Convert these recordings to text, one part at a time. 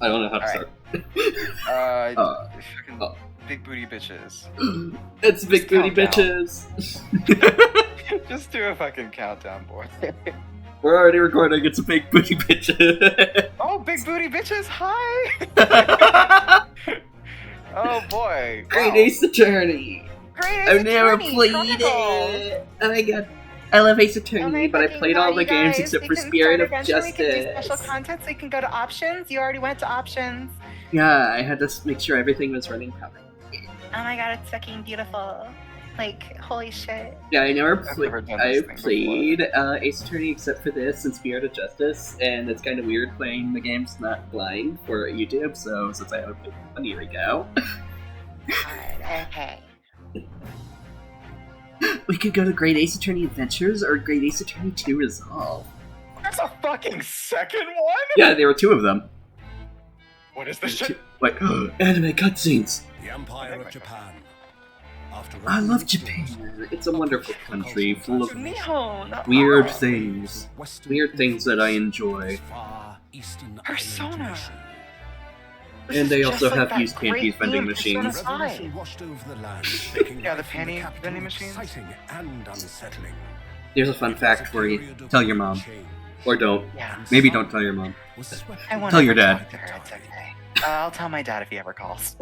I don't know how to Alright. start. Fucking oh. big booty bitches. It's big booty countdown. bitches. Just do a fucking countdown, boy. We're already recording. It's a big booty bitches. Oh, big booty bitches! Hi. Oh boy. Great Wow. Ace Attorney. Great Ace I've never Attorney, played Chronicles. it. Oh my god. I love Ace Attorney, Oh my but I fucking played all God, the you games guys, except we for can Spirit start of adventure, We can do special Justice. content, so you can go to options. You already went to options. Yeah, I had to make sure everything was running properly. Oh my god, it's fucking beautiful. Like, holy shit. Yeah, I never I've played. never done I this thing played Ace Attorney except for this and Spirit of Justice, and it's kind of weird playing the games not blind for YouTube. So since I haven't played one, here we go. God, okay. We could go to Great Ace Attorney Adventures or Great Ace Attorney 2 Resolve. There's a fucking second one? Yeah, there were two of them. What is this shit? Like, anime cutscenes. The Empire of Japan. After I love opening Japan. its doors, It's a wonderful country full of Nihon. weird Oh. things. Western Weird things that I enjoy. far eastern Persona. island nation. This And is they just also like have that used great panties vending game, Persona machines. five. Revolution washed over the land, making Yeah, the life in panty capital vending machines. exciting and unsettling. Here's a fun fact for you. Period of Tell your mom. change. Or don't. Yeah. Maybe don't tell your mom. Was swept I won't Tell ever your dad. talk to her, it's okay. I'll tell my dad if he ever calls.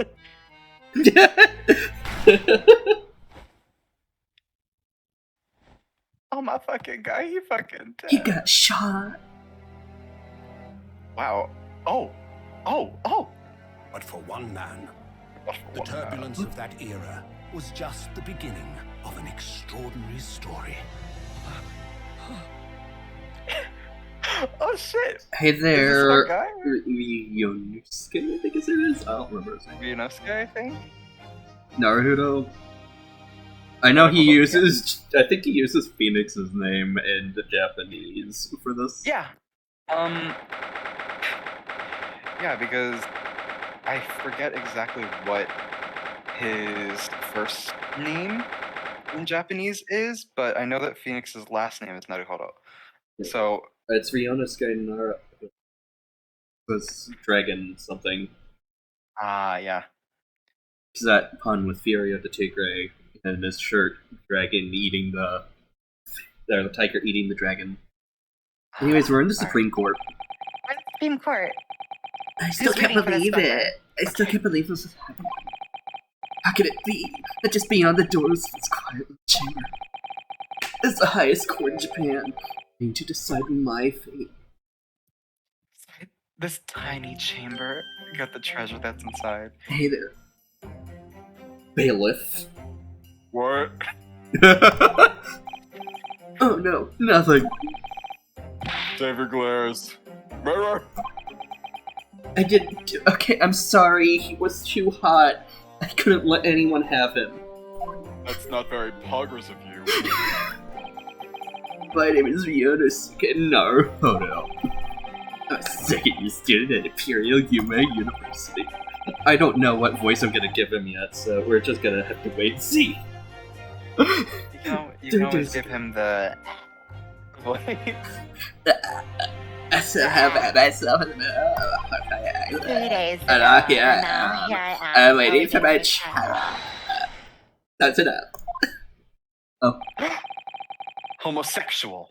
Oh my fucking guy, he fucking dead. He got shot. Wow. Oh. But for one man, Oh, the turbulence of that era was just the beginning of an extraordinary story. Oh shit. Hey Is there. this that guy? Yonosuke, I think his name is. I don't remember his name. Ryunosuke, I think? Naruto. I know he uses. I think he uses Phoenix's name in the Japanese for this. Yeah. Yeah, because I forget exactly what his first name in Japanese is, but I know that Phoenix's last name is Naruhodo. So, It's Ryunosuke Naruto. Was dragon something. yeah. It's that pun with Fury of the Tigre and his shirt, dragon eating the tiger eating the dragon. Anyways, we're in the Supreme Court. We're in the Supreme Court. I still Who's can't reading for this believe number? it. I still can't believe this is happening. How could it be that just beyond the doors of this quiet little chamber is the highest court in Japan, going to decide my fate? This tiny chamber got the treasure that's inside. Hey there, bailiff. What? Oh no, nothing. David glares. Murder! I didn't do. Okay, I'm sorry. He was too hot. I couldn't let anyone have him. That's not very progress of you. My name is Ryunosuke Naruhodo. I'm a second-year student at Imperial Yuma University. I don't know what voice I'm gonna give him yet, so we're just gonna have to wait and see. You can always give him the voice. I still have myself. 3 days ago, And and here I now am. here I am. I'm waiting for my child. That's enough. Oh, Homosexual.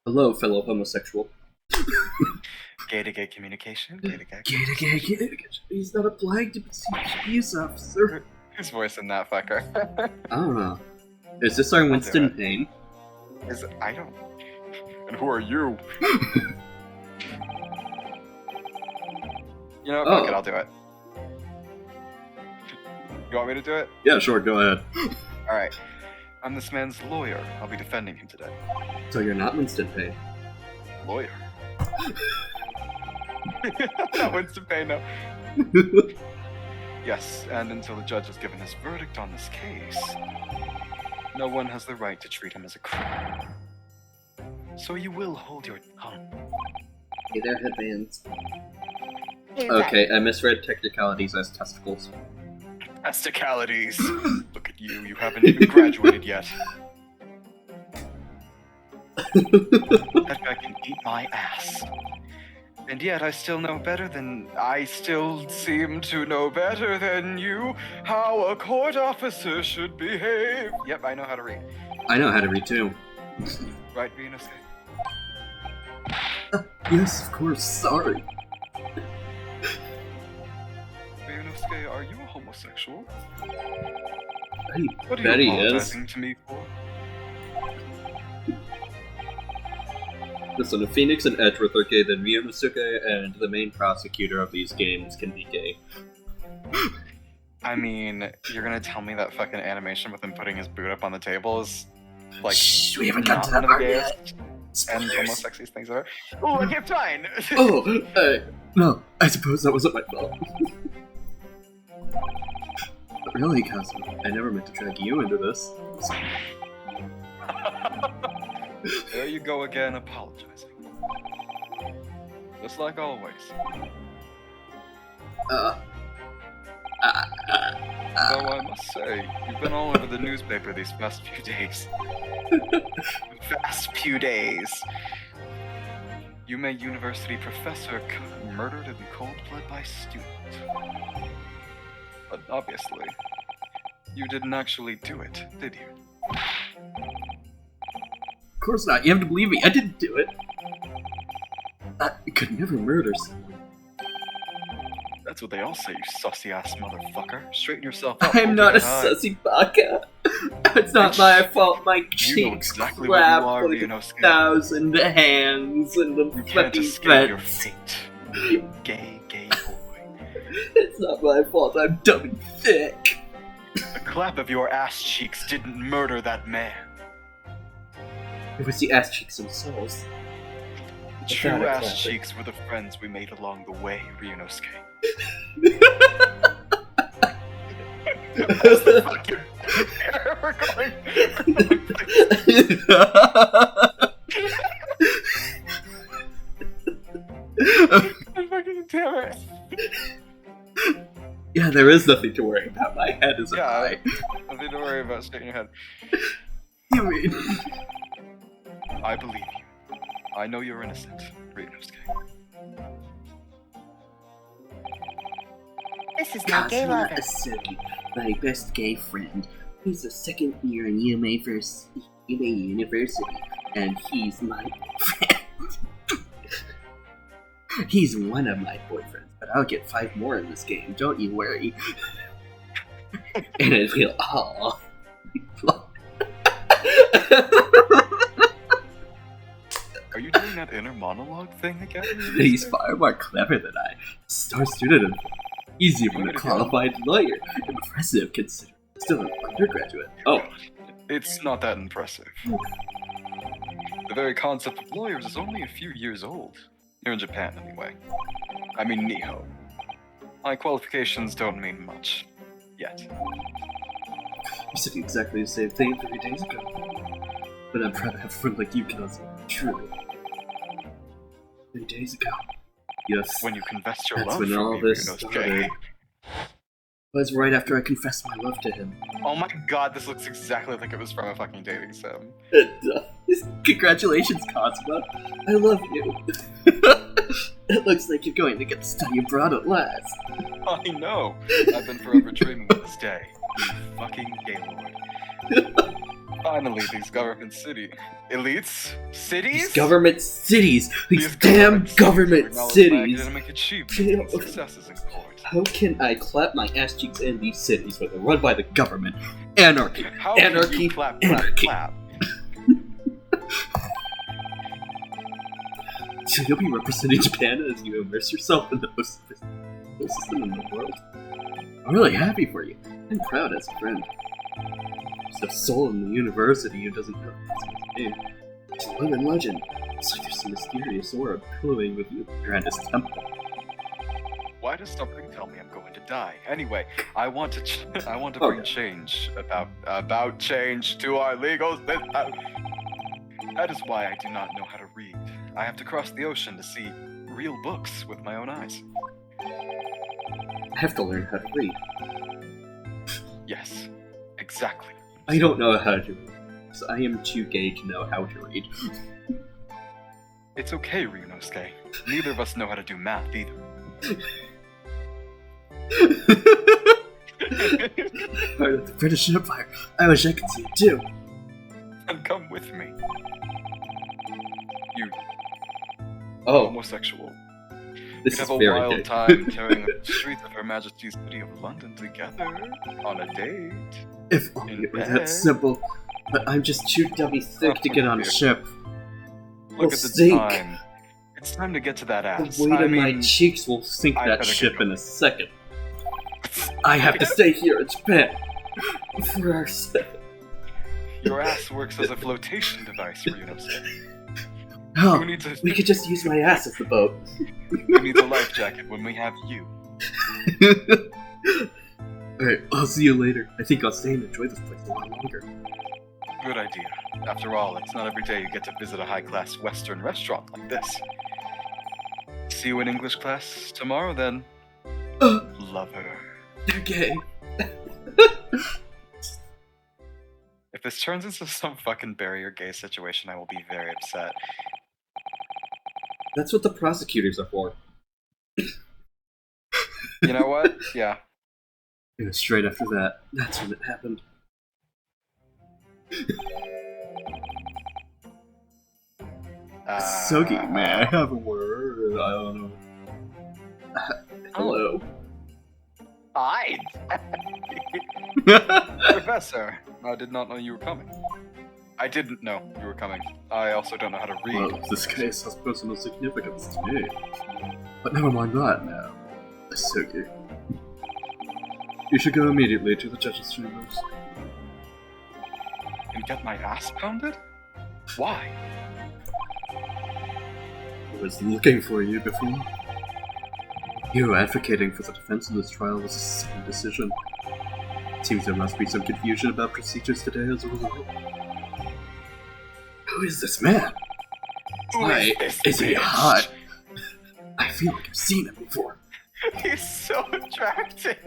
hello, fellow homosexual. Gay to gay communication. Gay to gay. Gay. He's not applying to be a police officer. Who's voicing that fucker? Ah. Is this our Winston Payne? I don't. And who are you? You know, what, fuck it, I'll do it. You want me to do it? Yeah, sure, go ahead. Alright. I'm this man's lawyer. I'll be defending him today. So you're not Winston Payne. Lawyer. Not Winston Payne, no. Yes, and until the judge has given his verdict on this case, no one has the right to treat him as a criminal. So you will hold your tongue. Hey there, headbands. Who's that? Okay, I misread technicalities as testicles. Testicalities. Look at you, you haven't even graduated yet. That guy can eat my ass. And yet I still seem to know better than you how a court officer should behave. Yep, I know how to read. I know how to read too. Right, Ryunosuke? Yes, of course, sorry. Ryunosuke, are you a homosexual? I What are bet you he is. apologizing to me for? Listen, if Phoenix and Edgeworth are gay, then Ryunosuke and the main prosecutor of these games can be gay. I mean, you're gonna tell me that fucking animation with him putting his boot up on the table is like Shh, we haven't got not to one that of the part yet. gayest and Spoilers. most sexiest things ever. Oh, I kept trying. Oh, no, I suppose that wasn't my fault. But really, cousin, I never meant to drag you into this. There you go again, apologizing. Just like always. Uh, Though I must say, you've been all over the newspaper these past few days. Past few days. Yume University professor murdered in cold blood by student. But obviously, you didn't actually do it, did you? Of course not. You have to believe me. I didn't do it. I could never murder someone. That's what they all say, you sussy-ass motherfucker. Straighten yourself up. I'm hold not a your head high. sussy baka. It's not my fault. My You know cheeks exactly what you clap are, like Ryunosuke. 1,000 hands and the You can't fucking escape your fence. fate. Gay, gay boy. It's not my fault. I'm dumb and thick. A clap of your ass cheeks didn't murder that man. It was the ass cheeks themselves. The Without true a ass clap. cheeks were the friends we made along the way, Ryunosuke. That's the fucking we're going. Fucking damn it. Yeah, there is nothing to worry about. My head is Yeah. high. Nothing to worry about. Stay in your head. You mean? I believe you. I know you're innocent, Ryunosuke. This is my gay Kazuma lover. Asuri, my best gay friend. He's a second year in Yume University, and he's my friend. He's one of my boyfriends, but I'll get 5 more in this game, don't you worry. And it'll all be fun. Are you doing that inner monologue thing again? He's far more clever than I. Star student and he's even a qualified lawyer. Impressive considering still an undergraduate. Oh, It's not that impressive. The very concept of lawyers is only a few years old. Here in Japan, anyway. I mean, Nihon. My qualifications don't mean much. Yet. you said exactly the same thing 3 days ago. But I'm proud to have a friend like you, cousin. Truly. 3 days ago. Yes. When you confessed your That's love when for all me, this Ryunosuke. started. It was right after I confessed my love to him. Oh my god, this looks exactly like it was from a fucking dating sim. It does. Congratulations, Cosmo. I love you. It looks like you're going to get to study abroad at last. I know. I've been forever dreaming of this day. You fucking Gaylord. Finally, these government elites? Cities? These government cities! These These damn government acknowledge my cities! academic achievements Damn. and successes in court. How can I clap my ass cheeks in these cities when they're run by the government? Anarchy! How can Anarchy, you clap, clap, anarchy. clap? So you'll be representing Japan as you immerse yourself in the most sophisticated system in the world? I'm really happy for you. I'm proud as a friend. There's a soul in the university who doesn't know his name. It's a living legend. It's like there's some mysterious aura pillowing with you around his temple. Why does something tell me I'm going to die? Anyway, I want to Oh, bring yeah. change about change to our legal system. That is why I do not know how to read. I have to cross the ocean to see real books with my own eyes. I have to learn how to read. Yes, exactly. I don't know how to read, so I am too gay to know how to read. It's okay, Ryunosuke. Neither of us know how to do math either. Part of the British Empire. I wish I could see it too. Then come with me. You Oh, homosexual. this We'd is have a very wild gay. time tearing up the streets of Her Majesty's City of London together on a date. If only In it were bed. that simple. But I'm just too dummy thick to get on a ship. Look We'll at the sink. time. It's time to get to that ass. The weight I of my mean, cheeks will sink I that better ship get in a second. I have to stay here in Japan. For our sake. your ass works as a flotation device, Ryunosuke. Oh, Who needs a we could just use my ass as the boat. who needs a life jacket when we have you? Alright, I'll see you later. I think I'll stay and enjoy this place a lot longer. Good idea. After all, it's not every day you get to visit a high-class Western restaurant like this. See you in English class tomorrow, then. Lover. They're gay. If this turns into some fucking barrier gay situation, I will be very upset. That's what the prosecutors are for. You know what? Yeah. And straight after that, that's when it happened. Sogi, may I have a word? I don't know. Hello. Hi! Professor, I did not know you were coming. I didn't know you were coming. I also don't know how to read. Well, this case has personal significance to me. But never mind that now. Sogi. You should go immediately to the judge's chambers. And get my ass pounded? Why? I was looking for you before. You advocating for the defense in this trial was a sudden decision. Seems there must be some confusion about procedures today as a result. Who is this man? Why is he hot? I feel like I've seen him before. He's so attractive!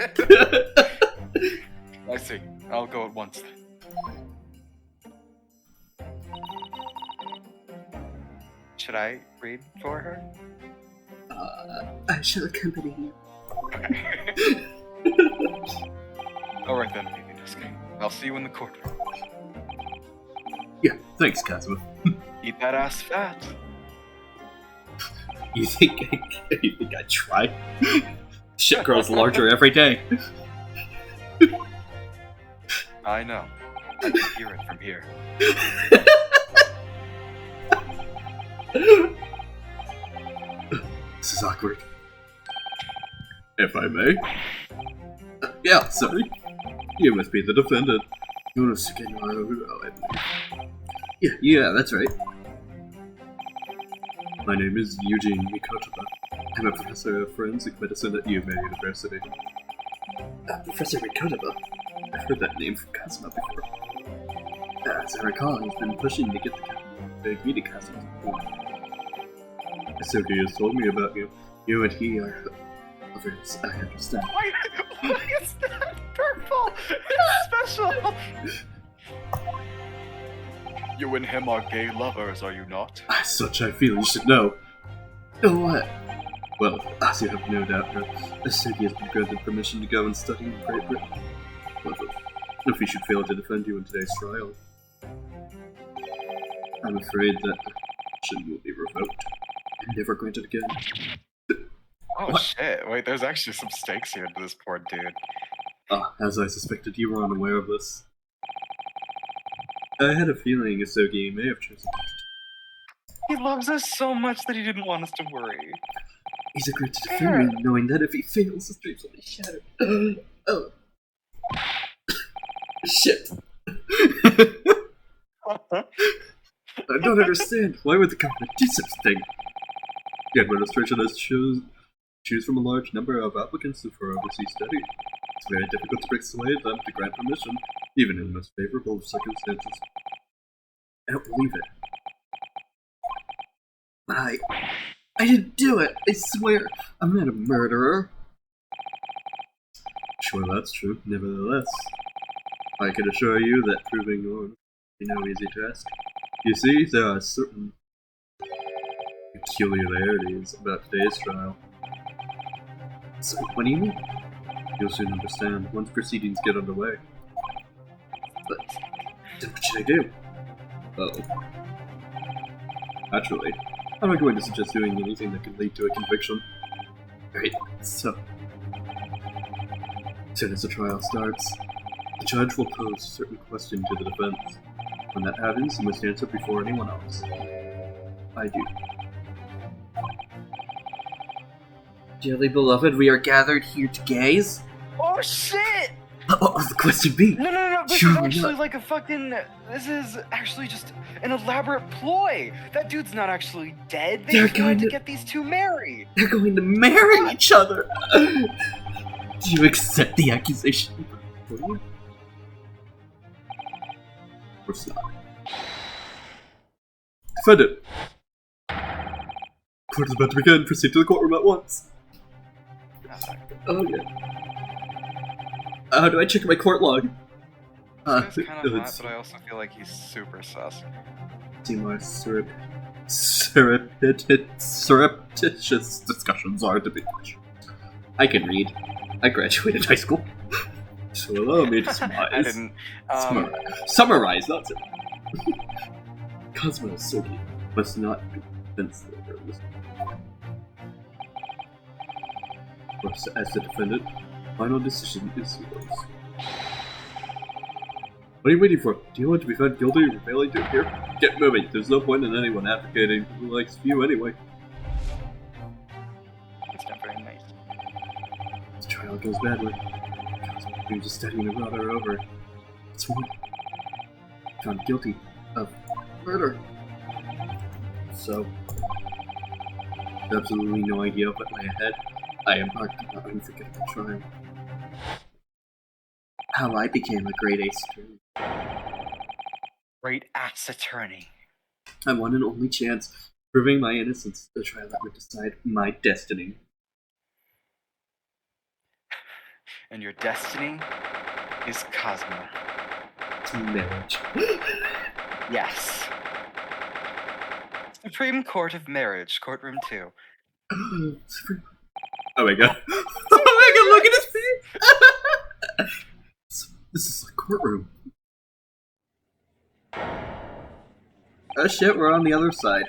I see. I'll go at once then. Should I read for her? I shall accompany you. Alright then, Ryunosuke. I'll see you in the courtroom. Yeah, thanks, Kazuma. Eat that ass fat. You think I try? Shit grows larger every day. I know. I can hear it from here. This is awkward. If I may. Yeah, sorry. You must be the defendant. Yunosuke Naruto, I believe. Yeah, that's right. My name is Eugene Mikotoba. I'm a professor of forensic medicine at Yume University. Professor Mikotoba? I've heard that name from Kazuma before. As I recall, he's been pushing to get the meet Kazuma before. Asuki has told me about you. You and he are lovers, I understand. Why is that purple? It's special! You and him are gay lovers, are you not? As such, I feel you should know. Know what? Well, as you have no doubt, Asuki has been granted permission to go and study in Great Britain. However, if he should fail to defend you in today's trial, I'm afraid that permission will be revoked and never granted again. Oh What? shit, wait, there's actually some stakes here to this poor dude. As I suspected, you were unaware of this. I had a feeling Asuki may have chosen He loves us so much that he didn't want us to worry. He's agreed to defend me, knowing that if he fails, his dreams will be shattered. Oh. Shit. I don't understand. Why would the government do such a thing? The administration has choose from a large number of applicants for overseas study. It's very difficult to persuade them to grant permission, even in the most favorable of circumstances. I don't believe it. But I didn't do it! I swear! I'm not a murderer! Sure, that's true. Nevertheless, I can assure you that proving yours will be no easy task. You see, there are certain peculiarities about today's trial. So, what do you mean? You'll soon understand once proceedings get underway. But then what should I do? Oh. Naturally, I'm not going to suggest doing anything that could lead to a conviction. Right, so... as soon as the trial starts, the judge will pose a certain question to the defense. When that happens, you must answer before anyone else. I do. Dearly beloved, we are gathered here to gaze. Oh shit! What will the question be? No, this Sure, is actually what? like a fucking... This is actually just an elaborate ploy! That dude's not actually dead, they They're just wanted going to to- get these two married! They're going to marry each other! Do you accept the accusation? Will you? Of course not. Defendant! Court is about to begin. Proceed to the courtroom at once. Oh, yeah. How do I check my court log? This guy's kind of hot, let's but I also feel like he's super sus. see my surreptitious discussions are to be touched. I can read. I graduated high school. So allow me to surmise. I didn't. Summarize, that's it. Cosmo Soki must not be convinced that there was. Of course, as the defendant, final decision is yours. What are you waiting for? Do you want to be found guilty of failing to appear? Get moving. There's no point in anyone advocating who likes you anyway. It's not very nice. The trial goes badly. You're just studying the brother over. It's more. Found guilty of murder. So, absolutely no idea of what lay ahead. I embarked on an unforgettable trial. How I became a great ace attorney. Great ass attorney. I won an only chance, proving my innocence. The trial that would decide my destiny. And your destiny is Cosmo. Marriage. Yes. Supreme Court of Marriage, Courtroom 2. Oh my god. Oh my god, look at his face! This is a courtroom. Oh shit, we're on the other side.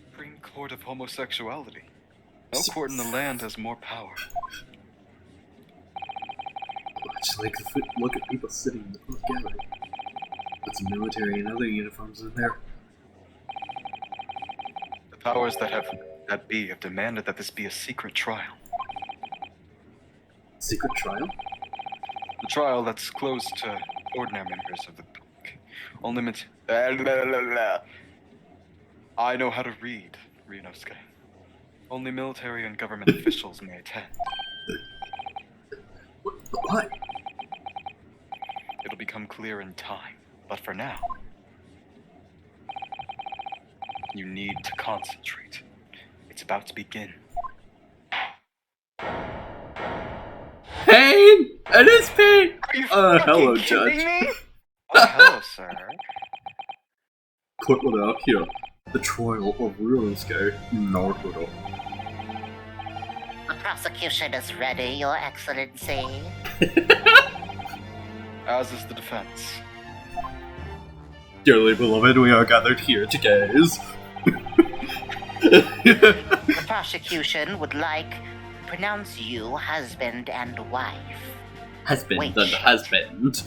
Supreme Court of Homosexuality. No court in the land has more power. Look at people sitting in the court gallery. With some military and other uniforms in there. The powers that be have demanded that this be a secret trial. Secret trial? The trial that's closed to ordinary members of the public. Only I know how to read, Ryunosuke. Only military and government officials may attend. What? It'll become clear in time, but for now, you need to concentrate. It's about to begin. Pain! It is pain! Are you hello, fucking Judge. kidding me? Oh, hello, sir. Court will now hear the trial of Ryunosuke Naruto. The prosecution is ready, Your Excellency. As is the defense. Dearly beloved, we are gathered here to gaze. The prosecution would like to pronounce you husband and wife. Husband Wait. and husband.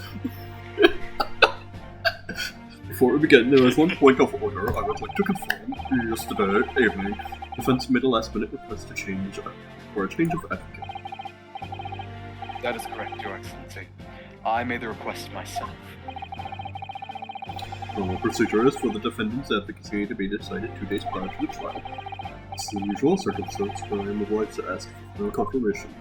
Before we begin, there is one point of order I would like to confirm. Yesterday evening, defense made a last-minute request for a change of advocate. That is correct, Your Excellency. I made the request myself. Normal procedure is for the defendant's advocacy to be decided 2 days prior to the trial. It's an unusual circumstance, but I am obliged to ask for no confirmation.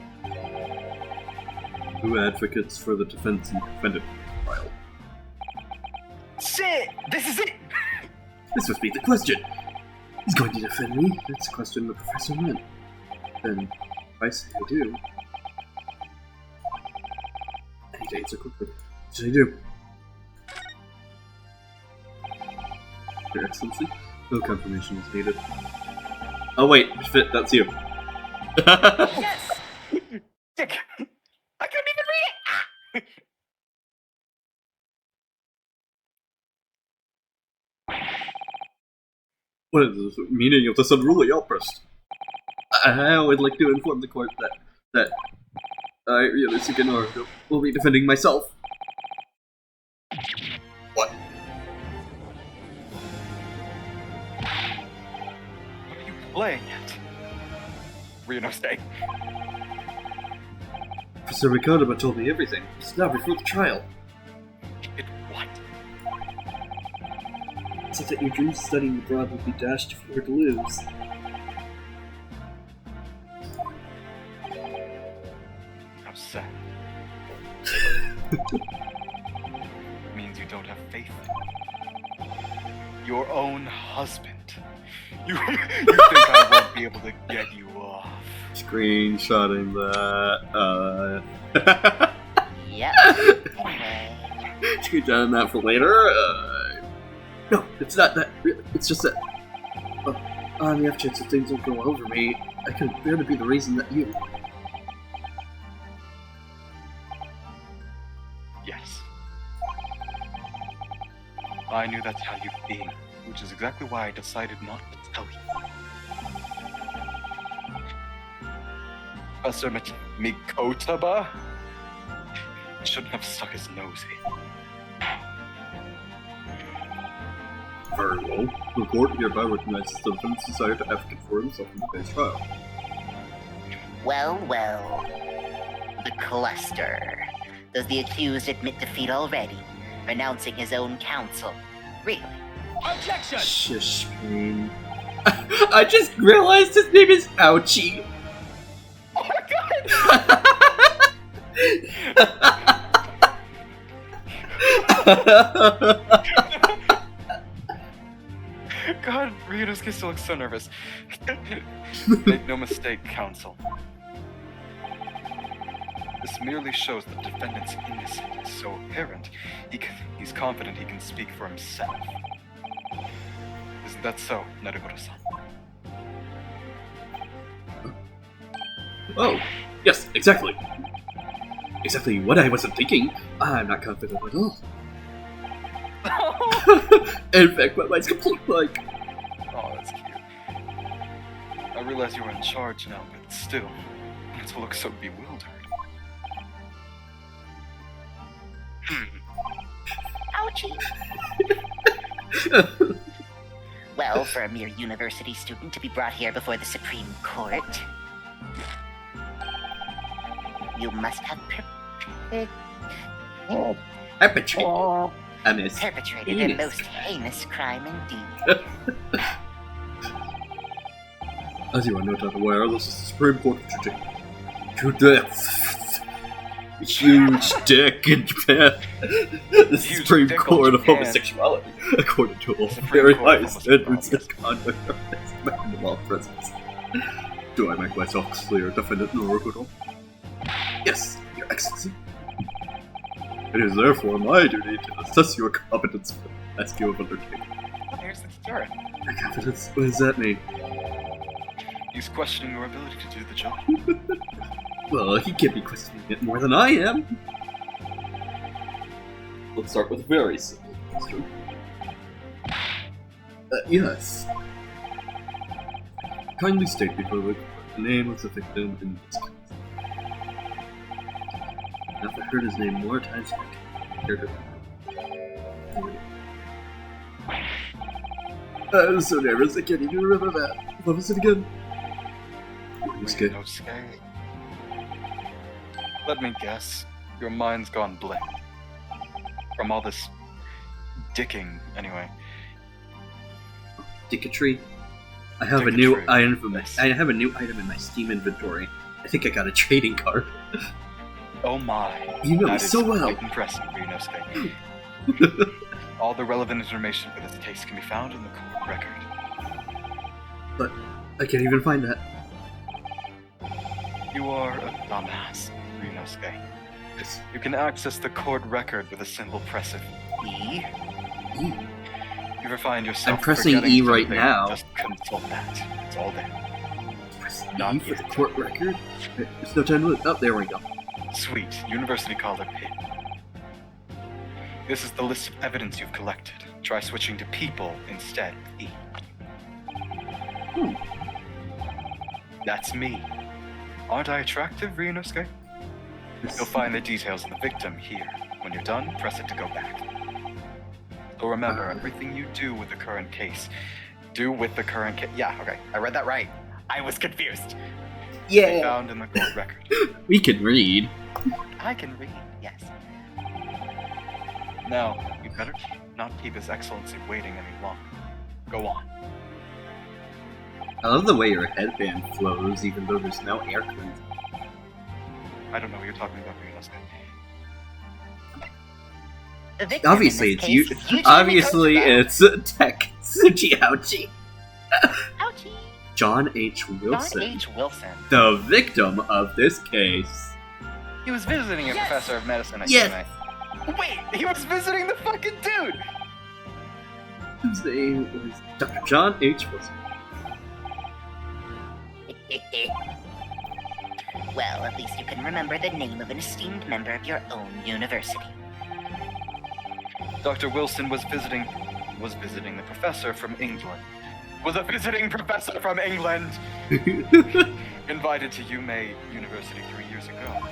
Who advocates for the defense and defendant in the trial? Shit! This is it! This must be the question! He's going to defend me? That's a question the professor meant. Then, if I say I do... Any dates are quickly. What should I do? Your Excellency, No confirmation is needed. Oh wait, Fit, that's you. Yes! Dick! I couldn't even read it! What is the meaning of this unruly outburst? I would like to inform the court that I, Ryota Suginoru, will be defending myself. What? What are you playing at? Ryunosuke. Professor Rikodama told me everything. It's now before the trial. It what? It said that your dreams of studying abroad would be dashed if you were to lose. How sad. Means you don't have faith in me. Your own husband. You think I won't be able to get you off? Screenshotting that. Yep. Anyway. Screenshotting that for later. No, it's not that. It's just that. On the off chance that things will go over me, I could bear to be the reason that you. Yes. I knew that's how you'd be, which is exactly why I decided not to tell you. Professor Mikotaba shouldn't have stuck his nose in. Very well. The court hereby recognizes the defendant's desire to advocate for himself in today's trial. Well, well. The cluster. Does the accused admit defeat already, renouncing his own counsel? Really? Objection! Shish, pain. I just realized his name is Ouchie. Oh my God, Ryunosuke still looks so nervous. Make no mistake, counsel. This merely shows that the defendant's innocence is so apparent, he's confident he can speak for himself. Isn't that so, Narugoro-san? Oh, yes, exactly. Exactly what I wasn't thinking. I'm not confident at all. In fact, my mind's complete blank. Oh, that's cute. I realize you're in charge now, but still, not to look so bewildered. Ouchie. Well, for a mere university student to be brought here before the Supreme Court, you must have perpetrated a most heinous crime indeed. As you are no doubt aware, this is the Supreme Court of Japan. Huge dick in Japan. The Huge Supreme dick on Court of Japan. homosexuality, according to all Supreme very Court of high standards of homosexuality. conduct in the law presence. Do I make myself clear, Defendant Naruhodo? Yes, Your Excellency. It is therefore my duty to assess your competence for the task you have undertaken. Oh, here's the start. My competence? What does that mean? He's questioning your ability to do the job. Well, he can't be questioning it more than I am. Let's start with a very simple question. Yes. Kindly state before the name of the victim in this case. Now, if I heard his name more times, I can hear it. I'm so nervous, I can't even remember that. What was it again? Ryunosuke. Ryunosuke. Let me guess. Your mind's gone blank. From all this dicking, anyway. Dicketry. I have a new Dicketry. item from Nice. I have a new item in my Steam inventory. I think I got a trading card. Oh my. You know me That is so well. quite impressive, Ryunosuke. All the relevant information for this case can be found in the court record. But I can't even find that. You are a dumbass, Ryunosuke. Yes. You can access the court record with a simple press of E. E. you ever find yourself I'm pressing forgetting E right something, now. just consult that. It's all there. Press Not E for the yet. court record? There's no time to look. Oh, there we go. Sweet. University collar pin. This is the list of evidence you've collected. Try switching to people instead with E. Hmm. That's me. Aren't I attractive, Ryunosuke? You'll find the details of the victim here. When you're done, press it to go back. So remember, everything you do with the current case, do with the current case. Yeah, okay. I read that right. I was confused. Be Yeah! found in the court record. We can read. I can read, yes. Now, you better not keep His Excellency waiting any longer. Go on. I love the way your headband flows, even though there's no air current. I don't know what you're talking about, Ryunosuke. The victim in Obviously, this it's you. case is Yujiro Obviously, Mikoto. it's Tech Tsuchihachi. Ouchie. John H. John Wilson, H. Wilson. the victim of this case. He was visiting a Yes! professor of medicine at Yes! UMA. Wait, he was visiting the fucking dude! His name was Dr. John H. Wilson. Well, at least you can remember the name of an esteemed member of your own university. Dr. Wilson was visiting the professor from England. Was a visiting professor from England! Invited to UMA University 3 years ago.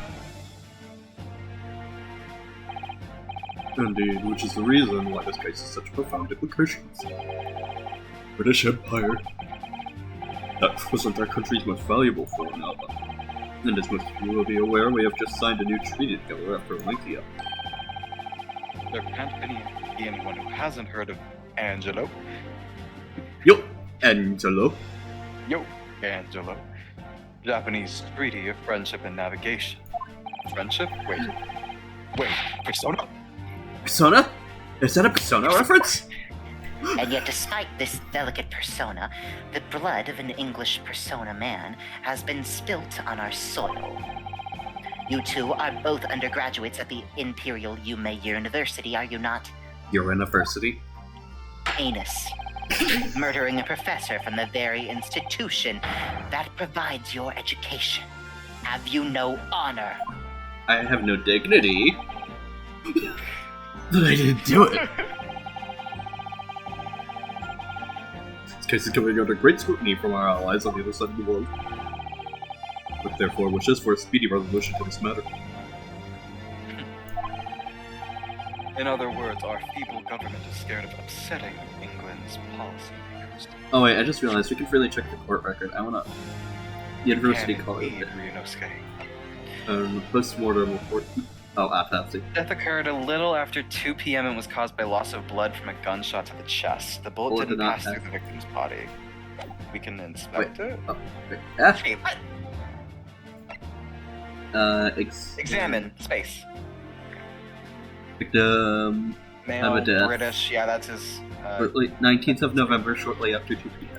Indeed, which is the reason why this case has such profound implications. British Empire. That wasn't our country's most valuable foreign ally. And as most of you will be aware, we have just signed a new treaty together after Olympia. There can't be anyone who hasn't heard of Angelo. Yo, Angelo. Yo, Angelo. Japanese Treaty of Friendship and Navigation. Friendship? Wait, Persona? Persona? Is that a Persona reference? And yet, despite this delicate persona, the blood of an English persona man has been spilt on our soil. You two are both undergraduates at the Imperial Yume University, are you not? Your university. Anus. Murdering a professor from the very institution that provides your education. Have you no honor? I have no dignity. But I didn't do it. This case is coming under great scrutiny from our allies on the other side of the world. But therefore wishes for a speedy resolution to this matter. In other words, our feeble government is scared of upsetting England's policymakers. Oh wait, I just realized we can freely check the court record. I wanna... University Can College. indeed, Ryunosuke. Post-mortem report. Oh, autopsy. Death occurred a little after 2 p.m. and was caused by loss of blood from a gunshot to the chest. The bullet Bullet didn't did not pass through pass. the victim's body. We can inspect it. Oh, wait. Ah, Hey, what? Examine. Space. Victim... Male, Time of death. British. Yeah, that's his. 19th of November, shortly after 2 p.m.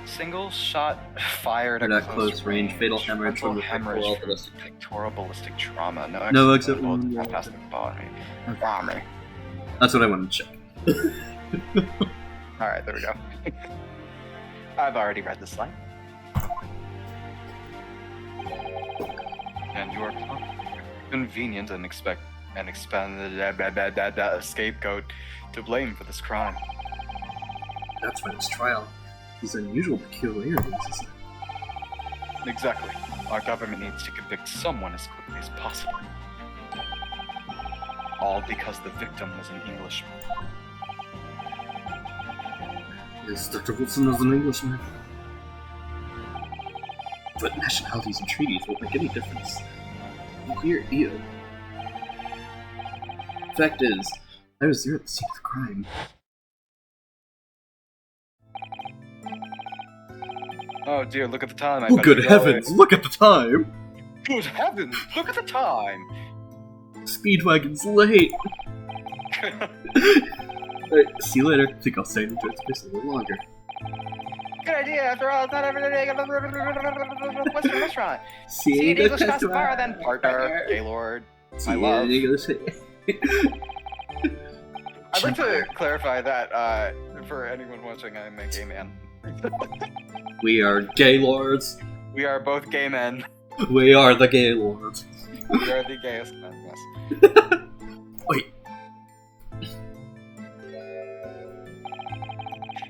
Single shot fired At close range, fatal hemorrhage from the hemorrhage pectoral from ballistic. pectoral ballistic trauma. No No exit exit wound wound, not no past the exit. body. Okay. Bomber. That's what I wanted to check. All right, there we go. I've already read this line. And you are convenient and expanded scapegoat to blame for this crime. That's why this trial. These unusual peculiarities, isn't it? Exactly. Our government needs to convict someone as quickly as possible. All because the victim was an Englishman. Yes, Dr. Wilson was an Englishman. But nationalities and treaties won't make any difference. Here, you. Fact is, I was there at the scene of the crime. Oh dear, look at the time. I Oh, better good go. heavens! Look at the time! Good heavens, look at the time! Speedwagon's late! Alright, see you later. Think I'll stay in the joint space a little longer. Good idea, after all, it's not every day. Western restaurant. See See you an English fast bar, then partner. Gaylord. See My you love. in English. I'd like to clarify that for anyone watching, I'm a gay man. We are gay lords. We are both gay men. We are the gay lords. We are the gayest men, yes. Wait.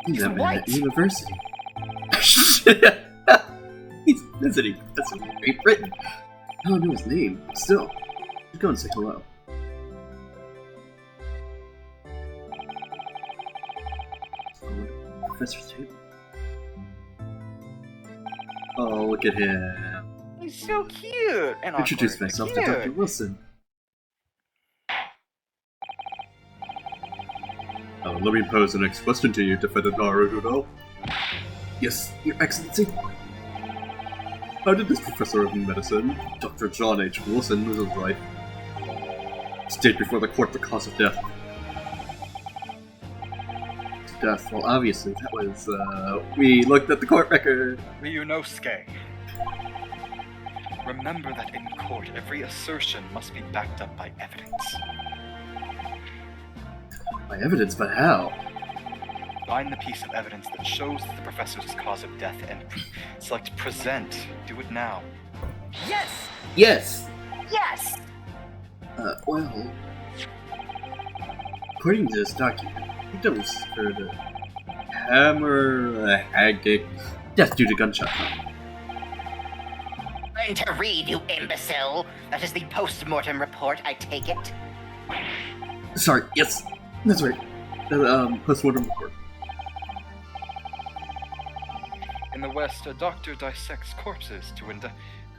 He's That man white. at university. He's visiting Professor of Great Britain. I don't know his name. Still, let's go and say hello. Professor's table. Oh, look at him. He's so cute! And Introduce awkward, myself but to Dr. cute. Wilson. Let me pose the next question to you, Defendant Naruto. Yes, Your Excellency. How did this professor of medicine, Dr. John H. Wilson, lose his life? State before the court the cause of death. Death, well, obviously, that was, we looked at the court record. Ryunosuke. Remember that in court, every assertion must be backed up by evidence. By evidence, but how? Find the piece of evidence that shows the professor's cause of death and select present. Do it now. Yes! Yes! Yes! Well... According to this document, victims heard a hammer, a haggick, death due to gunshot wound. Learn to read, you imbecile! That is the post-mortem report, I take it. Sorry, yes, that's right. Post-mortem report. In the West, a doctor dissects corpses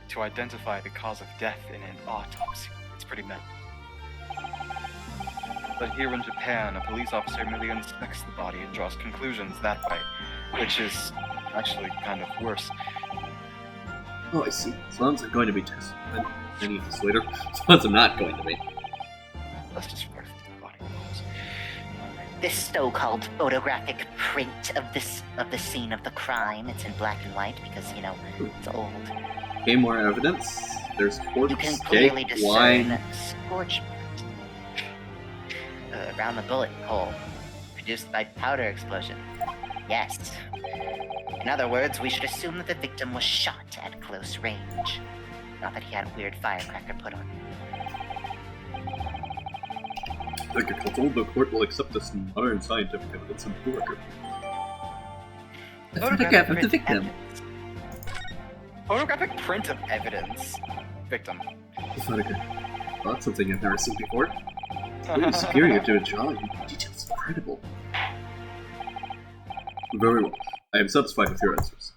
to identify the cause of death in an autopsy. It's pretty meta. But here in Japan, a police officer merely inspects the body and draws conclusions that way, which is actually kind of worse. Oh, I see. As long as I'm going to be tested, then any of this later. As long as I'm not going to be. Let's just work the body goes. This so-called photographic print of the scene of the crime, it's in black and white because, you know, it's old. Okay, more evidence. There's corpse, You can steak, clearly discern wine. scorch around the bullet hole, produced by powder explosion. Yes. In other words, we should assume that the victim was shot at close range. Not that he had a weird firecracker put on. Like a couple, the court will accept this modern scientific evidence and the record. The photograph of the victim. Photographic print of evidence. Victim. The photograph. Well, that's something I've never seen before. It's really superior to a drawing. Details incredible. Very well. I am satisfied with your answers.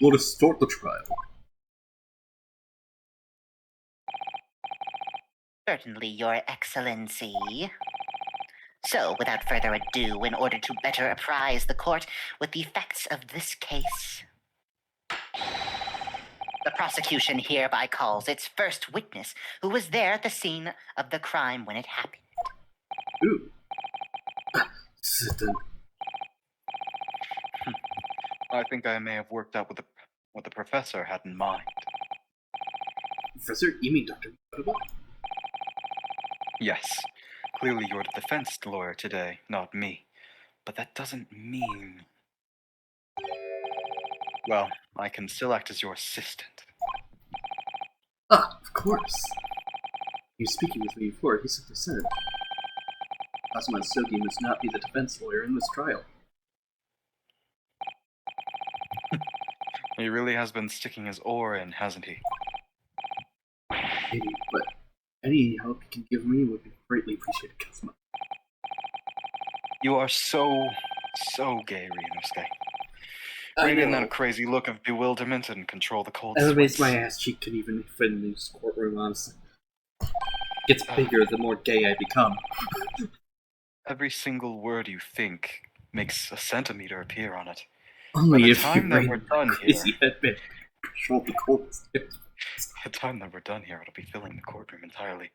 Let us start the trial. Certainly, Your Excellency. So, without further ado, in order to better apprise the court with the facts of this case, the prosecution hereby calls its first witness, who was there at the scene of the crime when it happened. Ooh. Sit down. I think I may have worked out what the professor had in mind. Professor, you mean Dr. Motaba? Yes, clearly you're the defense lawyer today, not me. But that doesn't mean... Well, I can still act as your assistant. Ah, of course. He was speaking with me before. He simply said, Kazuma Sogi must not be the defense lawyer in this trial. He really has been sticking his oar in, hasn't he? Maybe, but any help you can give me would be greatly appreciated, Kazuma. You are so gay, Ryunosuke. Bring in that crazy look of bewilderment and control the cold Elevates sweats. my ass cheek can even fit in this courtroom, honestly. Gets bigger the more gay I become. Every single word you think makes a centimeter appear on it. Only By the if you time that rain we're done crazy headband control the court. By the time that we're done here, it'll be filling the courtroom entirely.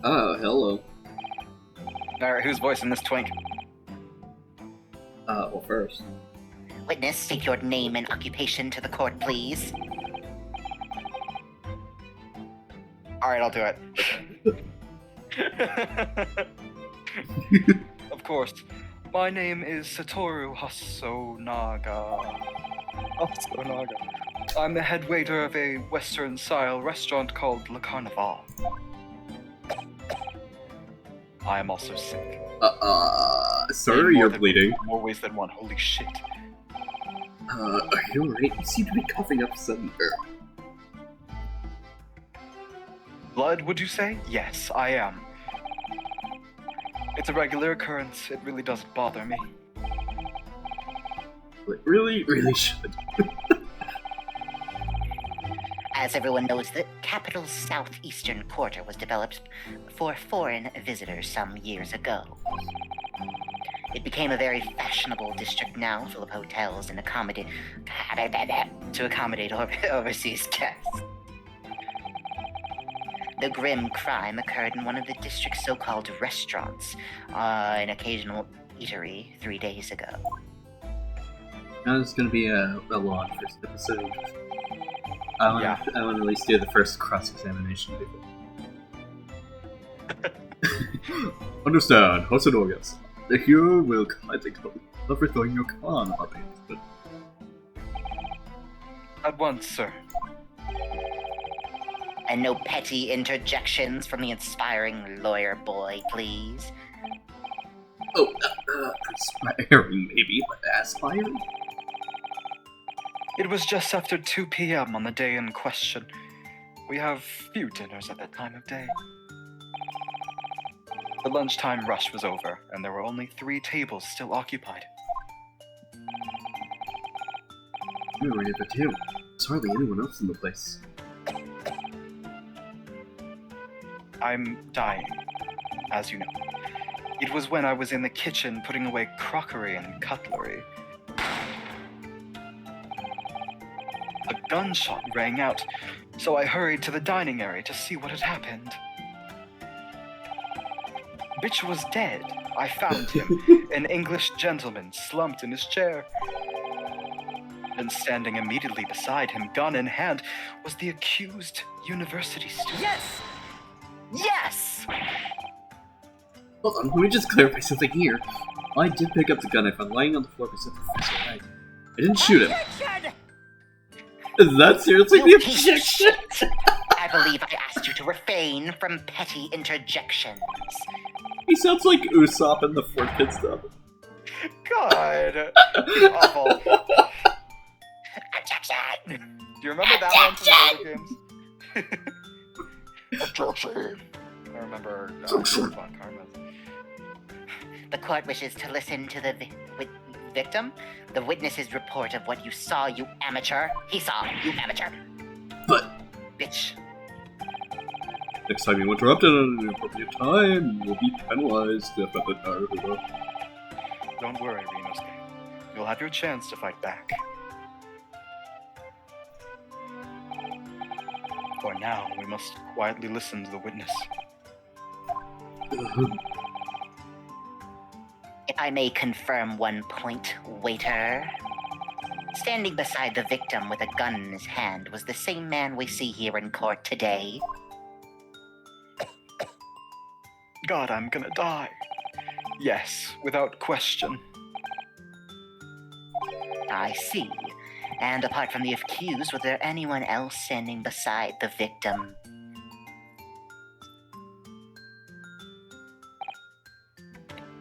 Oh, hello. Alright, who's voicing this twink? Well, first. Witness, state your name and occupation to the court, please. Alright, I'll do it. Of course. My name is Satoru Hasonaga. Hasonaga. I'm the head waiter of a Western-style restaurant called Le Carnival. I am also sick. Sir, In you're more bleeding. More ways than one. Holy shit. Are you alright? You seem to be coughing up somewhere. Blood, would you say? Yes, I am. It's a regular occurrence. It really doesn't bother me. It really should. As everyone knows, the capital's southeastern quarter was developed for foreign visitors some years ago. It became a very fashionable district now, full of hotels and to accommodate overseas guests. The grim crime occurred in one of the district's so-called restaurants, an occasional eatery 3 days ago. Now it's gonna be a long first episode. I want to at least do the first cross-examination before. Understand, Hosonogas. The hero will kindly cover throwing your con up it. At once, sir. And no petty interjections from the inspiring lawyer boy, please. Oh, perspiring maybe, but aspiring? It was just after 2 p.m. on the day in question. We have few dinners at that time of day. The lunchtime rush was over, and there were only 3 tables still occupied. I'm worried about too. There's hardly anyone else in the place. I'm dying, as you know. It was when I was in the kitchen putting away crockery and cutlery. A gunshot rang out, so I hurried to the dining area to see what had happened. Bitch was dead. I found him, an English gentleman, slumped in his chair. And standing immediately beside him, gun in hand, was the accused university student. Yes! Yes! Hold on, let me just clarify something here. I did pick up the gun I found lying on the floor beside the Professor Wright. I didn't shoot him. Is that seriously the You piece of objection? shit. I believe I asked you to refrain from petty interjections. He sounds like Usopp in the 4Kids stuff. God! You're awful. Objection! Do you remember that one from the games? Objection! I remember Karma. The court wishes to listen to the victim. The witness's report of what you saw, you amateur. He saw, you amateur. But Bitch. next time you interrupt at an inappropriate time, you will be penalized. Don't worry, Rinosuke. You'll have your chance to fight back. For now, we must quietly listen to the witness. If I may confirm one point, waiter. Standing beside the victim with a gun in his hand was the same man we see here in court today. God, I'm gonna die. Yes, without question. I see. And apart from the accused, was there anyone else standing beside the victim?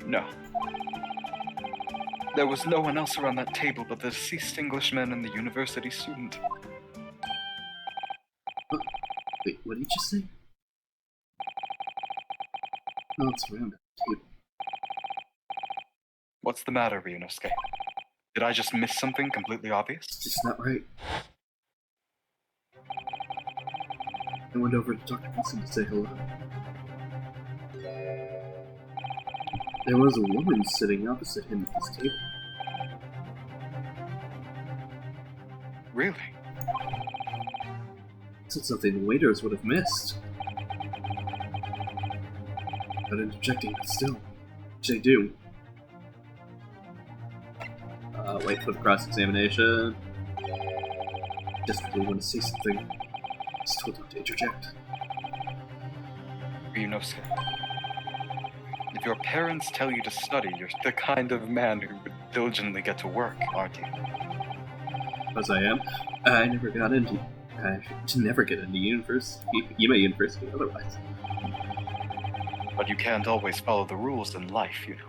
No. There was no one else around that table but the deceased Englishman and the university student. Wait, what did you just say? No, it's around that table. What's the matter, Ryunosuke? Did I just miss something completely obvious? It's just not right. I went over to Dr. Wilson to say hello. There was a woman sitting opposite him at this table. Really? This is something the waiters would have missed. But interjecting, but still, which they do. Wait for the cross-examination. Desperately want to say something. Just told not to interject. Ryunosuke, If your parents tell you to study, you're the kind of man who would diligently get to work, aren't you? As I am, I never got into. I should never get into university. Yuma University otherwise. But you can't always follow the rules in life, you know.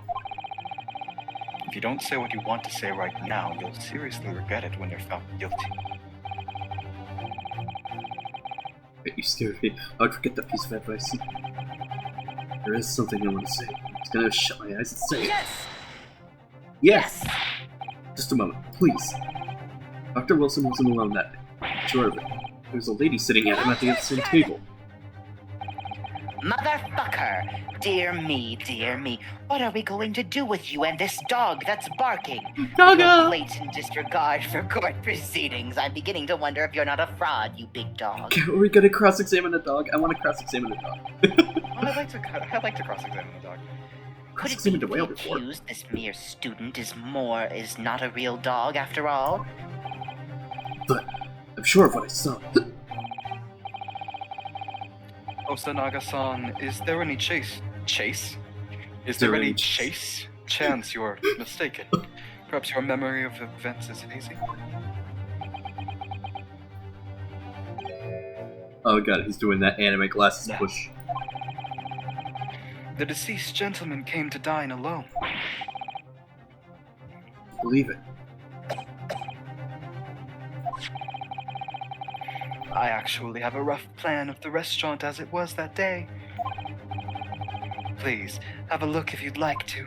If you don't say what you want to say right now, you'll seriously regret it when you're found guilty. You scared me. I would forget that piece of advice. There is something I want to say. I'm just gonna shut my eyes and say it. Yes! Just a moment, please. Dr. Wilson wasn't alone that day. Sure of it. There was a lady sitting at him at the same table. Motherfucker! Dear me. What are we going to do with you and this dog that's barking? Doggo! Your blatant disregard for court proceedings. I'm beginning to wonder if you're not a fraud, you big dog. Are we gonna cross-examine the dog? I want to cross-examine the dog. I'd like to cross-examine the dog. Could it Cross-examined be a whale the before. accused this mere student is not a real dog after all? But I'm sure of what I saw. Osanaga-san, is there any chase? Is there any chance you're mistaken? Perhaps your memory of events is hazy? Oh god, he's doing that anime glasses Yeah. push. The deceased gentleman came to dine alone. Believe it. I actually have a rough plan of the restaurant as it was that day. Please, have a look if you'd like to.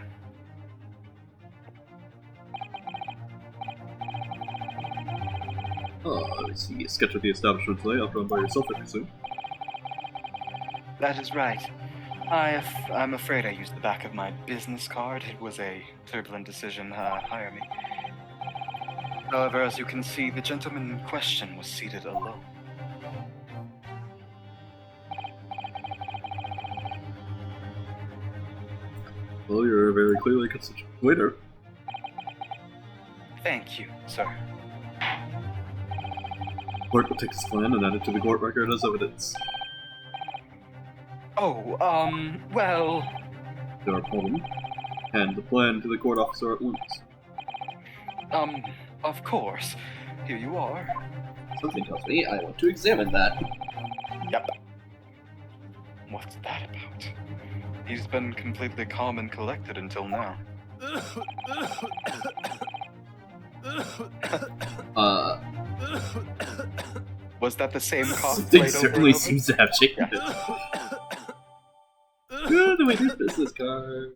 Oh, I see. A sketch of the establishment's layout run by yourself, I presume. That is right. I'm afraid I used the back of my business card. It was a turbulent decision. Hire me. However, as you can see, the gentleman in question was seated alone. Well, you're a very clearly constituted waiter. Thank you, sir. Court will take this plan and add it to the court record as evidence. Oh, well... There are problem. Hand the plan to the court officer at once. Of course. Here you are. Something tells me I want to examine that. Yep. What's that about? He's been completely calm and collected until now. Was that the same cough Something played over certainly and over? seems to have changed. Yeah. The waiter's business card.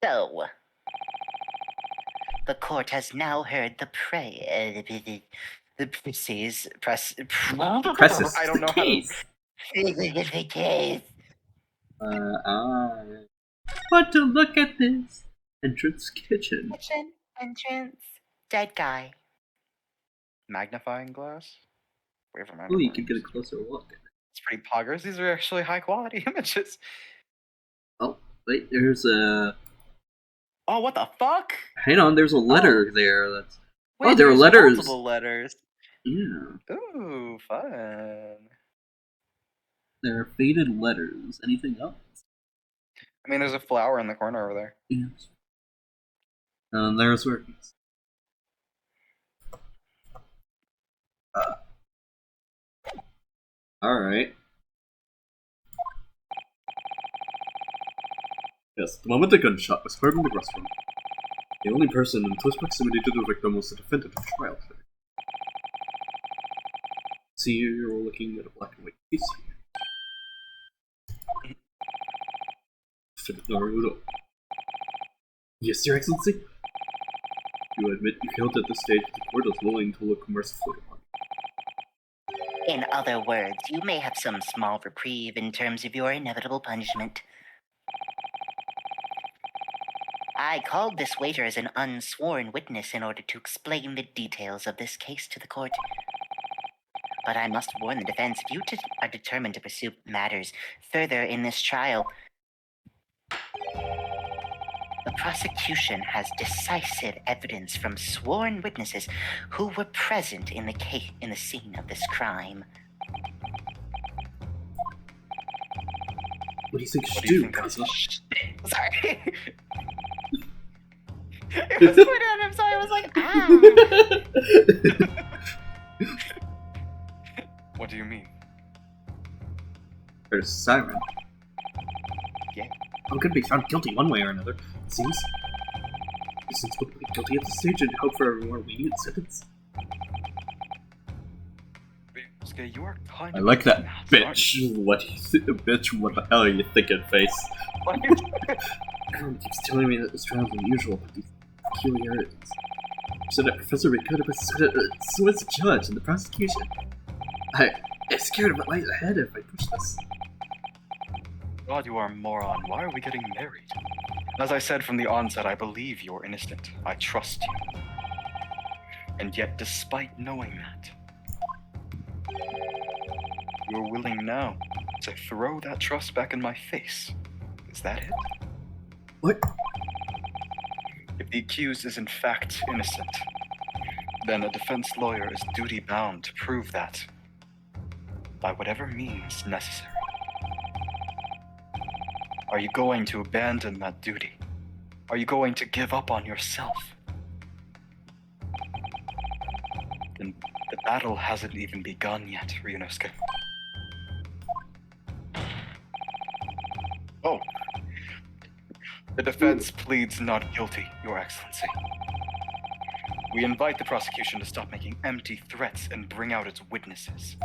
So, the court has now heard the presses. Presses. I don't know how to... The case. Want to look at this? Entrance kitchen. Kitchen, entrance. Dead guy. Magnifying glass? Wait for Oh, you can get a closer look. It's pretty poggers. These are actually high quality images. Oh, wait, there's a... Oh, what the fuck? Hang on, there's a letter there. That's... Wait, there are there's letters. multiple letters. Yeah. Ooh, fun. There are faded letters. Anything else? I mean, there's a flower in the corner over there. Yes. And there's where he's... Alright. Yes, the moment the gunshot was heard in the restaurant, the only person in close proximity to the victim was the defendant of trial today. See, you're looking at a black and white piece here. Defendant Naruto. Yes, Your Excellency? You admit you failed at this stage, the court is willing to look mercifully upon you. In other words, you may have some small reprieve in terms of your inevitable punishment. I called this waiter as an unsworn witness in order to explain the details of this case to the court. But I must warn the defense, if you are determined to pursue matters further in this trial, the prosecution has decisive evidence from sworn witnesses who were present in the scene of this crime. What do you think I What should do you do, think I Kazuha? Sorry. It was pointed at him, so I was like, What do you mean? There's a siren. Yeah. I'm gonna be found guilty one way or another, it seems. Since we'll be guilty at this stage and hope for a more lenient sentence. Ryusuke, you are kind I of like that nuts, aren't you? bitch. What do you bitch, what the hell are you thinking, face? What are you- Everyone keeps telling me that this trial's unusual, but these peculiarities. So that Professor Rikuda was so is the judge and the prosecution. I'm scared of what lies ahead if I push this. God, you are a moron. Why are we getting married? As I said from the onset, I believe you're innocent. I trust you. And yet, despite knowing that, you're willing now to throw that trust back in my face. Is that it? What? If the accused is in fact innocent, then a defense lawyer is duty-bound to prove that by whatever means necessary. Are you going to abandon that duty? Are you going to give up on yourself? Then the battle hasn't even begun yet, Ryunosuke. Oh. The defense pleads not guilty, Your Excellency. We invite the prosecution to stop making empty threats and bring out its witnesses.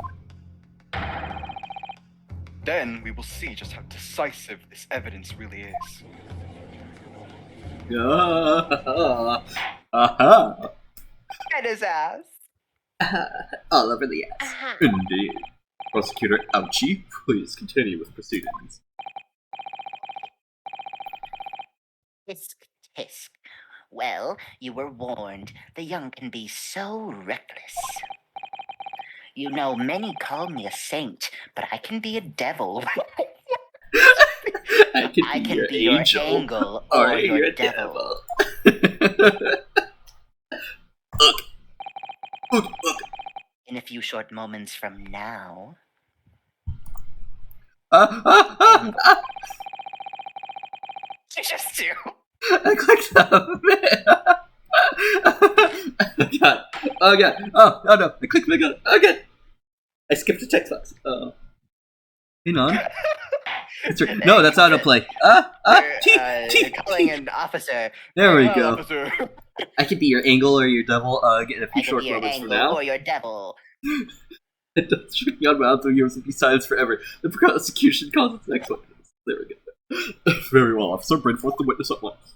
Then we will see just how decisive this evidence really is. Aha! at his ass. All over the ass. Indeed. Prosecutor Ouchie, please continue with proceedings. Tisk tisk. Well, you were warned. The young can be so reckless. You know, many call me a saint, but I can be a devil. I can be your angel or your devil. Look. In a few short moments from now. She just do. I clicked them. God. Oh god. Oh no. I clicked my gun. Oh god. I skipped a text box. Oh. Hang on. That's right. No, that's autoplay. Calling an officer. There we go. Officer. I could be your angel or your devil. Get a few I can short be your moments from angel now. or your devil. It does trick me on my outdoor years and be silence forever. The prosecution calls its next witness. There we go. Very well, officer. Bring forth the witness at once.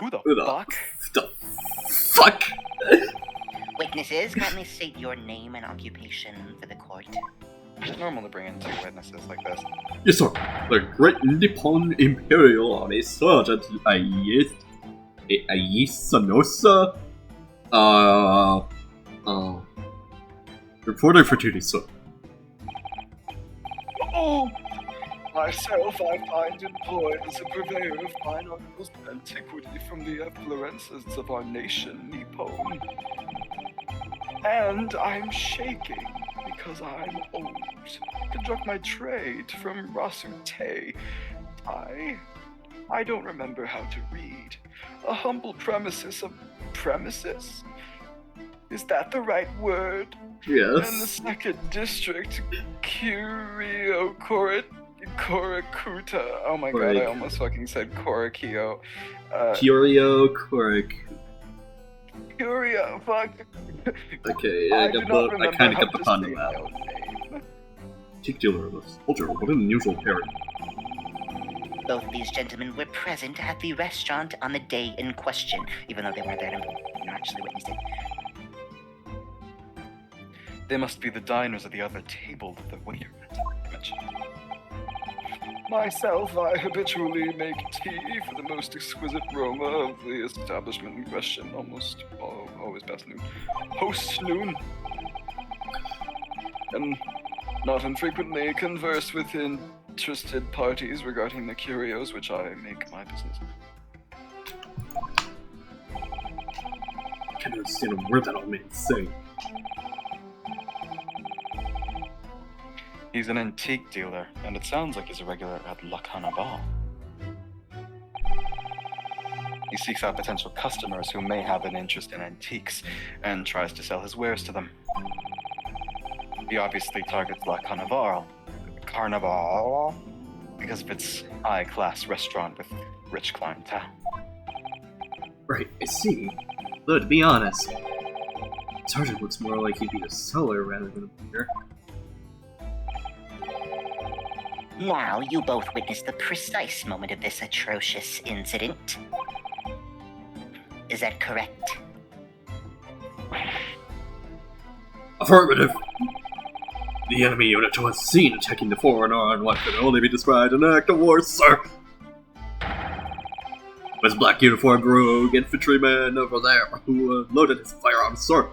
Who the Who the fuck? The fuck? Witnesses, kindly state your name and occupation for the court. It's normal to bring in two witnesses like this. Yes, sir. The Great Nippon Imperial Army Sergeant Aisanosa. Reporting for duty, sir. Oh! Myself I find employed as a purveyor of fine articles of antiquity from the efflorescence of our nation, Nippon. And I'm shaking because I'm old. Conduct my trade from Rasute. I don't remember how to read. A humble premises of premises? Is that the right word? In the Yes. 2nd district, Korakuta. Oh my god, I almost fucking said Korakio. Curio Korik. Curio, fuck. Okay, I I do got not the. I remember kind of how got the to pun say of my that. own name. Titular of a soldier. What an unusual pairing. Both of these gentlemen were present at the restaurant on the day in question, even though they weren't there to actually witness it. They must be the diners at the other table that the waiter mentioned. Myself, I habitually make tea for the most exquisite aroma of the establishment in question, almost always past noon. Post noon. And not infrequently converse with interested parties regarding the curios which I make my business. I can't understand a word that old man's saying. He's an antique dealer, and it sounds like he's a regular at La Carnival. He seeks out potential customers who may have an interest in antiques and tries to sell his wares to them. He obviously targets La Carnival because of its high-class restaurant with rich clientele. Right, I see. Though, to be honest, Sergeant looks more like he'd be a seller rather than a buyer. Now, you both witnessed the precise moment of this atrocious incident. Is that correct? Affirmative! The enemy unit was seen attacking the foreigner on what could only be described as an act of war, sir! Was black uniformed rogue infantryman over there who loaded his firearms, sir.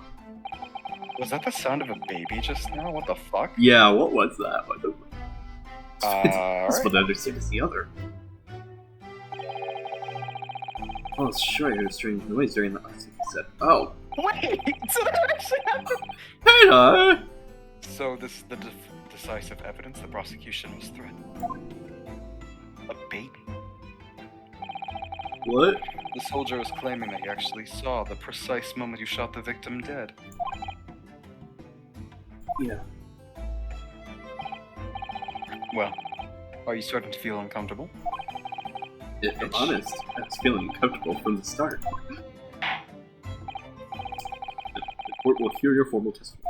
Was that the sound of a baby just now? What the fuck? Yeah, what was that? What the... It's Alright. what the other thing is the other. Oh, sure, I heard a strange noise during the last thing he said. Oh. Wait! So that actually happened? Hey, no! So this the decisive evidence the prosecution was threatened. A baby. What? The soldier is claiming that he actually saw the precise moment you shot the victim dead. Yeah. Well, are you starting to feel uncomfortable? If I'm honest, I was feeling uncomfortable from the start. The court will hear your formal testimony.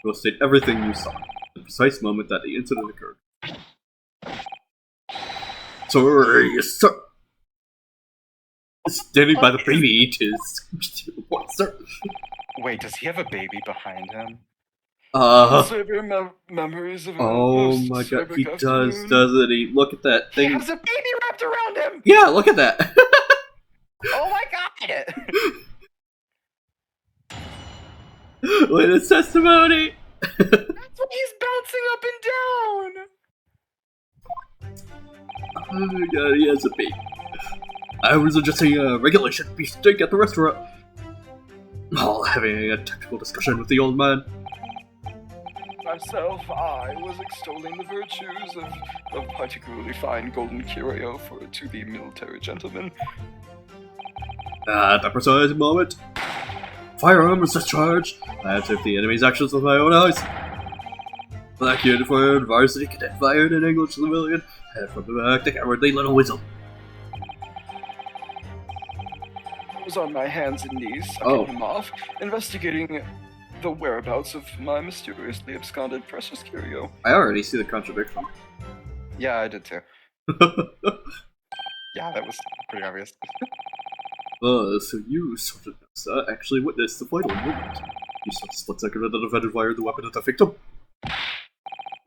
It will state everything you saw, the precise moment that the incident occurred. Sorry, yes, sir. Standing by the baby to report, sir. Wait, does he have a baby behind him? Oh Memories of my god, he does, doesn't he? Look at that He thing. has a baby wrapped around him! Yeah, look at that. Oh my god! Look at his testimony. That's when he's bouncing up and down! Oh my god, he has a baby. I was adjusting a regulation beef steak at the restaurant. While having a technical discussion with the old man. Myself, I was extolling the virtues of particularly fine golden curio to the military gentleman. At that precise moment, firearm was discharged. I observed the enemy's actions with my own eyes. Black uniformed varsity cadet fired an English civilian, head from the back, the cowardly little weasel. I was on my hands and knees, sucking him off, investigating the whereabouts of my mysteriously absconded precious curio. I already see the contradiction. Yeah, I did too. Yeah, that was pretty obvious. So you, Sergeant Nessa, actually witnessed the vital moment. You saw the split second that the defender fired the weapon at the victim?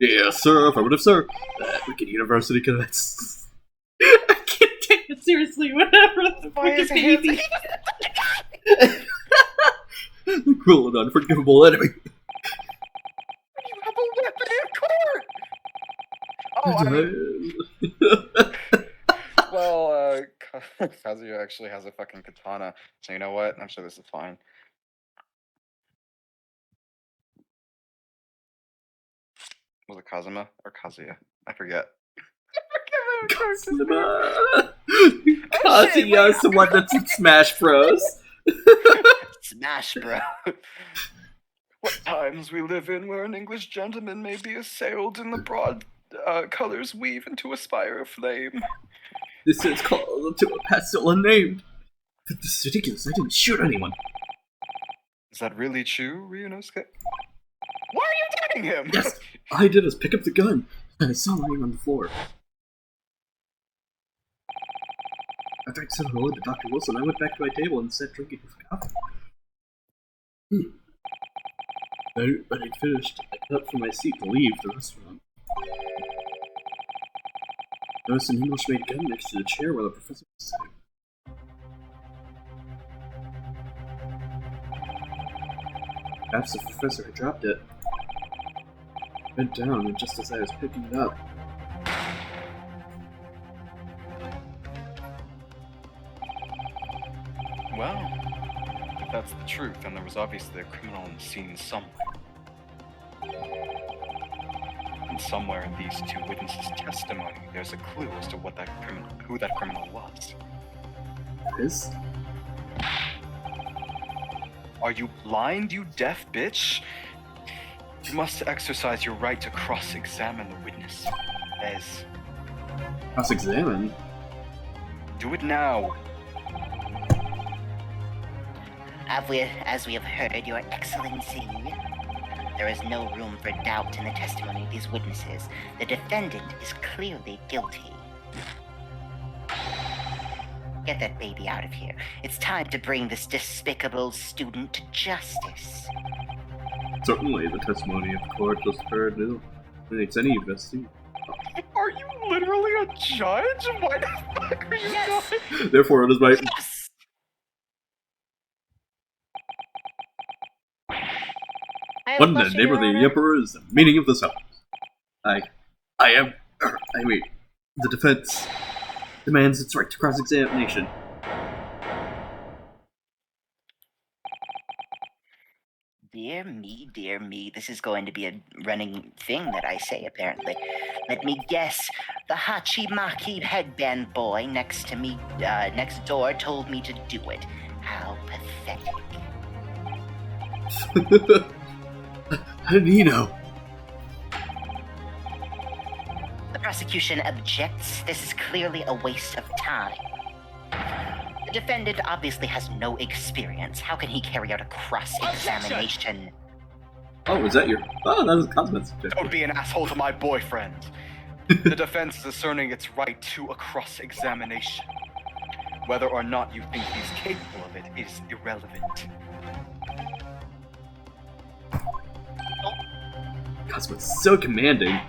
Yes, sir. Affirmative, sir. That wicked university cadets. I can't take it seriously. Whatever. The Why fucking is baby. The cruel and unforgivable enemy. You have a weapon in court! Oh, well, Kazuya actually has a fucking katana, so you know what? I'm sure this is fine. Was it Kazuma or Kazuya? I forget. Kazuma. Kazuya's the one that's in Smash Bros. Smash, bro. What times we live in where an English gentleman may be assailed in the broad colors weave into a spire of flame. This is called to a pet still unnamed. But this is ridiculous. I didn't shoot anyone. Is that really true, Ryunosuke? Why are you doing him? Yes, all I did is pick up the gun, and I saw him on the floor. After I said hello to Dr. Wilson, I went back to my table and sat drinking coffee. When I'd finished, I got up from my seat to leave the restaurant. I noticed an English-made gun next to the chair where the professor was sitting. Perhaps the professor had dropped it. I bent down, and just as I was picking it up, Well, if that's the truth, then there was obviously a criminal on the scene somewhere. And somewhere in these two witnesses' testimony, there's a clue as to who that criminal was. Is? Are you blind, you deaf bitch? You must exercise your right to cross-examine the witness. Cross-examine? Do it now. As we have heard, Your Excellency, there is no room for doubt in the testimony of these witnesses. The defendant is clearly guilty. Get that baby out of here. It's time to bring this despicable student to justice. Certainly, the testimony of the court just heard makes any investigation. Are you literally a judge? Why the fuck are you Yes. going? Therefore, it is my... Yes! I have a What in the question, name Your of the Honor. Emperor is the meaning of this house? The defense demands its right to cross-examination. Dear me, this is going to be a running thing that I say, apparently. Let me guess. The Hachimaki headband boy next to me, next door told me to do it. How pathetic. How did he know? The prosecution objects. This is clearly a waste of time. The defendant obviously has no experience. How can he carry out a cross-examination? Oh, is that your... Oh, that was Cosmo's Don't suggestion. be an asshole to my boyfriend. The defense is asserting its right to a cross-examination. Whether or not you think he's capable of it is irrelevant. Cosmo's so commanding.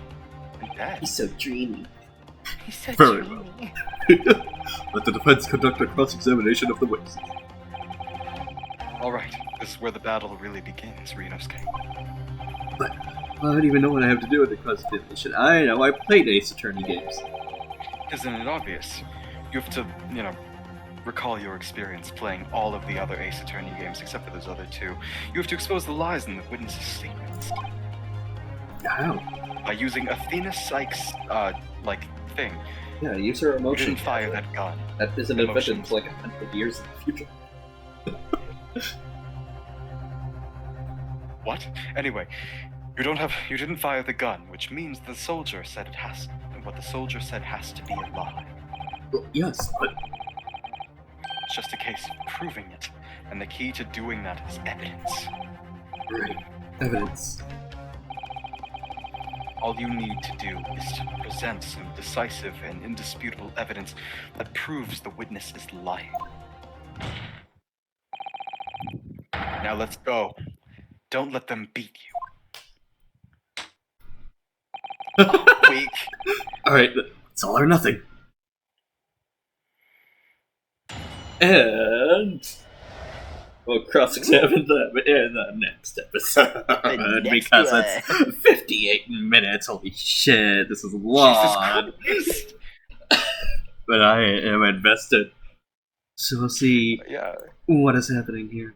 And that He's so dreamy. He's so Very dreamy. Let the defense conduct a cross-examination of the witnesses. Alright, this is where the battle really begins, Ryunosuke. I don't even know what I have to do with the cross-examination. I know, I played Ace Attorney games. Isn't it obvious? You have to, recall your experience playing all of the other Ace Attorney games except for those other two. You have to expose the lies in the witnesses' statements. How? By using Athena Sykes', thing. Yeah, use her You emotion. didn't fire that gun. That isn't Emotions. invented until like 100 years in the future. What? Anyway, you didn't fire the gun, which means what the soldier said has to be a lie. Well, yes, but It's just a case of proving it, and the key to doing that is evidence. right. Evidence. All you need to do is to present some decisive and indisputable evidence that proves the witness is lying. Now let's go. Don't let them beat you. Weak. Alright, it's all or nothing. And we'll cross-examine them in the next episode. next Because one. it's 58 minutes. Holy shit, this is long. Jesus Christ. But I am invested. So we'll see Yeah. what is happening here.